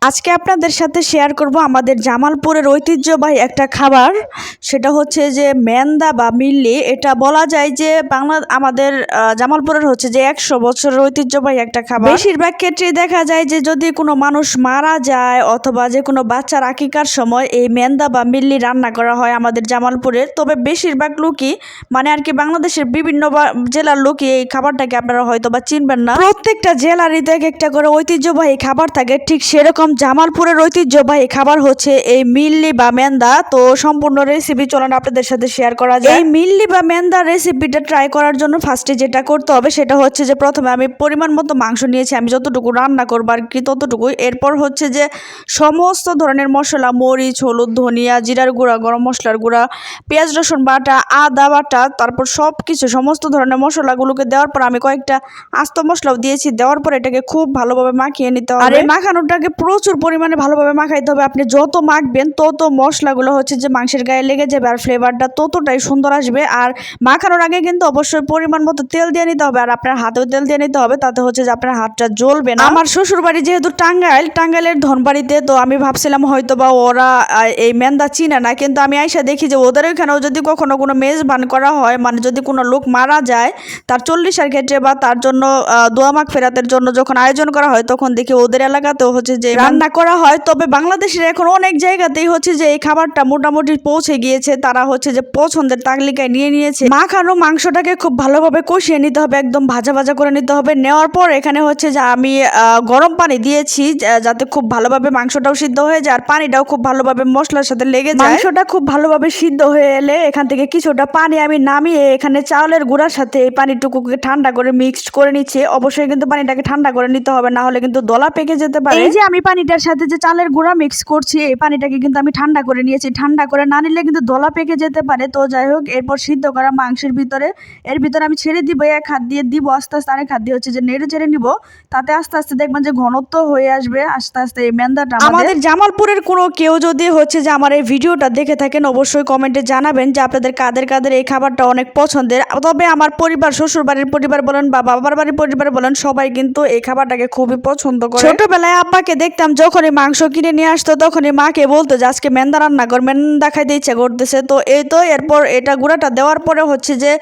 আজকে আপনাদের সাথে শেয়ার করব আমাদের জামালপুরের ঐতিহ্যবাহী একটা খাবার। সেটা হচ্ছে যে মেন্দা বা মিল্লি। এটা বলা যায় যে আমাদের জামালপুরের হচ্ছে যে 100 বছরের ঐতিহ্যবাহী একটা খাবার। বেশিরভাগ ক্ষেত্রেই দেখা যায় যে যদি কোনো মানুষ মারা যায় অথবা যে কোনো বাচ্চার আকিকার সময় এই মেন্দা বা মিল্লি রান্না করা হয় আমাদের জামালপুরের। তবে বেশিরভাগ লোকই মানে আর কি বাংলাদেশের বিভিন্ন জেলার লোকই এই খাবারটাকে আপনারা হয়তো বা চিনবেন না। প্রত্যেকটা জেলারই এক একটা করে ঐতিহ্যবাহী খাবার থাকে, ঠিক সেরকম জামালপুরের ঐতিহ্যবাহী খাবার হচ্ছে এই মিল্লি বা মেন্দা। তো সম্পূর্ণ রেসিপি চলুন আপনাদের সাথে শেয়ার করা যায়। এই মিল্লি বা মেন্দা রেসিপিটা ট্রাই করার জন্য ফার্স্টে যেটা করতে হবে সেটা হচ্ছে যে প্রথমে আমি পরিমাণ মতো মাংস নিয়েছি, আমি যতটুকু রান্না করবো আর কি ততটুকুই। এরপর হচ্ছে যে সমস্ত ধরনের মশলা, মরিচ, হলুদ, ধনিয়া, জিরার গুঁড়া, গরম মশলার গুঁড়া, পেঁয়াজ রসুন বাটা, আদা বাটা, তারপর সব কিছু সমস্ত ধরনের মশলাগুলোকে দেওয়ার পর আমি কয়েকটা আস্ত মশলাও দিয়েছি। দেওয়ার পর এটাকে খুব ভালোভাবে মাখিয়ে নিতে হবে। আর এই মাখানোটাকে প্রচুর পরিমাণে ভালোভাবে মাখাইতে হবে। আপনি যত মাখবেন তত মশলাগুলো হচ্ছে যে মাংসের গায়ে লেগে যাবে আর ফ্লেভারটা ততটাই সুন্দর আসবে। আর মাখানোর আগে কিন্তু অবশ্যই পরিমাণ মতো তেল দিয়ে নিতে হবে, আর আপনার হাতেও তেল দিয়ে নিতে হবে, তাতে হচ্ছে যে আপনার হাতটা জ্বলবে না। আমার শ্বশুর বাড়ি যেহেতু টাঙ্গাইলের ধনবাড়িতে, তো আমি ভাবছিলাম হয়তো বা ওরা এই মেন্দা চিনে না, কিন্তু আমি আইসা দেখি যে ওদের ওইখানেও যদি কখনো কোনো মেজবান করা হয়, মানে যদি কোনো লোক মারা যায় তার 40-এর ক্ষেত্রে বা তার জন্য দোয়া মাগ ফেরাতের জন্য যখন আয়োজন করা হয়, তখন দেখি ওদের এলাকাতেও হচ্ছে যে রান্না করা হয়। তবে বাংলাদেশের এখন অনেক জায়গাতেই হচ্ছে যে এই খাবারটা মোটামুটি পৌঁছে গিয়েছে, তারা হচ্ছে যে পছন্দের তালিকায় নিয়ে নিয়েছে। মাখানো মাংসটাকে খুব ভালোভাবে কষিয়ে নিতে হবে, একদম ভাজা ভাজা করে নিতে হবে। নেওয়ার পর এখানে হচ্ছে যে আমি গরম পানি দিয়েছি যাতে খুব ভালোভাবে মাংসটাও সিদ্ধ হয়ে যায় আর পানিটাও খুব ভালোভাবে মশলার সাথে লেগে যায়। মাংসটা খুব ভালোভাবে সিদ্ধ হয়ে এলে এখান থেকে কিছুটা পানি আমি নামিয়ে এখানে চাউলের গুঁড়ার সাথে এই পানিটুকুকে ঠান্ডা করে মিক্সড করে নিচ্ছি। অবশ্যই কিন্তু পানিটাকে ঠান্ডা করে নিতে হবে, না হলে কিন্তু দলা পেকে যেতে পারে। এই যে আমি পানিটার সাথে যে চালের গুঁড়া মিক্স করছি, এই পানিটাকে কিন্তু আমি ঠান্ডা করে নিয়েছি। ঠান্ডা করে না নিলে কিন্তু দলা পেকে যেতে পারে। তো যাই হোক, এরপর সিদ্ধ করা মাংসের ভিতরে আমি ছেড়ে দিব, এক হাত দিয়ে দিব, আস্তে আস্তে আরেক হাত দিয়ে হচ্ছে যে নেড়ে চেড়ে নিব। তাতে আস্তে আস্তে দেখবেন যে ঘনত্ব হয়ে আসবে আস্তে আস্তে এই মেন্দাটা। আমাদের জামালপুরের কোনো কেউ যদি হচ্ছে যে আমার এই ভিডিওটা দেখে থাকেন, অবশ্যই কমেন্টে জানাবেন যে আপনাদের কাদের এই খাবারটা অনেক পছন্দের। তবে আমার পরিবার, শ্বশুর বাড়ির পরিবার বলেন বা বাবার বাড়ির পরিবার বলেন, সবাই কিন্তু এই খাবারটাকে খুবই পছন্দ করে। ছোটবেলায় আব্বাকে দেখতাম যখনই মাংস কিনে নিয়ে আসতো তখনই মাকে বলতো যে আজকে মেন্দা রান্না কর, মেন্দা খাইতে ইচ্ছা করতেছে। তো এই তো এরপর এটা গুঁড়াটা দেওয়ার পরে হচ্ছে যে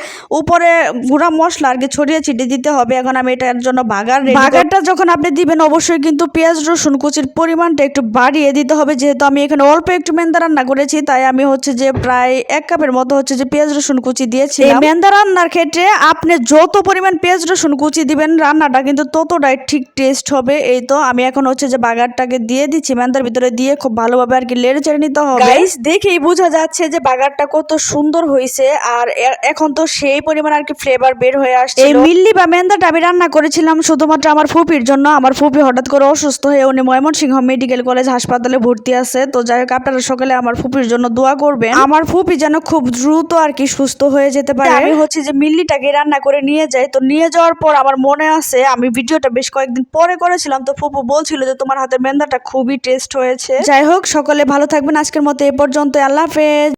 উপরে গুঁড়া মশলা আর কি ছড়িয়ে ছিটিয়ে দিতে হবে। এখন আমি এটার জন্য বাগারটা যখন আপনি দিবেন অবশ্যই কিন্তু পেঁয়াজ রসুন কুচির পরিমাণটা একটু বাড়িয়ে দিতে হবে। যেহেতু আমি এখানে অল্প একটু মেন্দা রান্না করেছি, তাই আমি হচ্ছে যে প্রায় 1 কাপের মতো হচ্ছে যে পেঁয়াজ রসুন কুচি দিয়েছি। এই মেন্দা রান্নার ক্ষেত্রে আপনি যত পরিমাণ পেঁয়াজ রসুন কুচি দিবেন রান্নাটা কিন্তু ততটাই ঠিক টেস্ট হবে। এই তো আমি এখন হচ্ছে যে বাগারটাকে দিয়ে দিচ্ছি, মেন্দার ভিতরে দিয়ে খুব ভালোভাবে আর কি লেড়ে চেড়ে নিতে হবে। গাইস, দেখেই বোঝা যাচ্ছে যে বাগারটা কত সুন্দর হয়েছে, আর এখন তো সেই পরিমাণ আর কি ফ্লেভার বের হয়ে আসছে। এই মিল্লি বা মেন্দাটা আমি রান্না করেছিলাম শুধুমাত্র আমার ফুপির জন্য। আমার ফুপি হঠাৎ করে অসুস্থ হয়ে উনি ময়মনসিংহ মেডিকেল কলেজ হাসপাতালে ভর্তি আছে। তো যাই হোক, আপনারা সকালে আমার ফুপির জন্য দোয়া করবেন, আমার ফুপি যেন খুব দ্রুত আর কি সুস্থ হয়ে যেতে পারে। আমি হচ্ছে যে মিল্লিটাকে রান্না করে নিয়ে যাই। তো নিয়ে যাওয়ার পর আমার মনে আছে আমি ভিডিওটা বেশ কয়েকদিন পরে করেছিলাম, তো ফুপু বলছিল যে তোমার হাতের মেন্দাটা খুবই টেস্ট হয়েছে। যাই হোক, সকলে ভালো থাকবেন। আজকের মতো এ পর্যন্ত, আল্লাহ হাফেজ।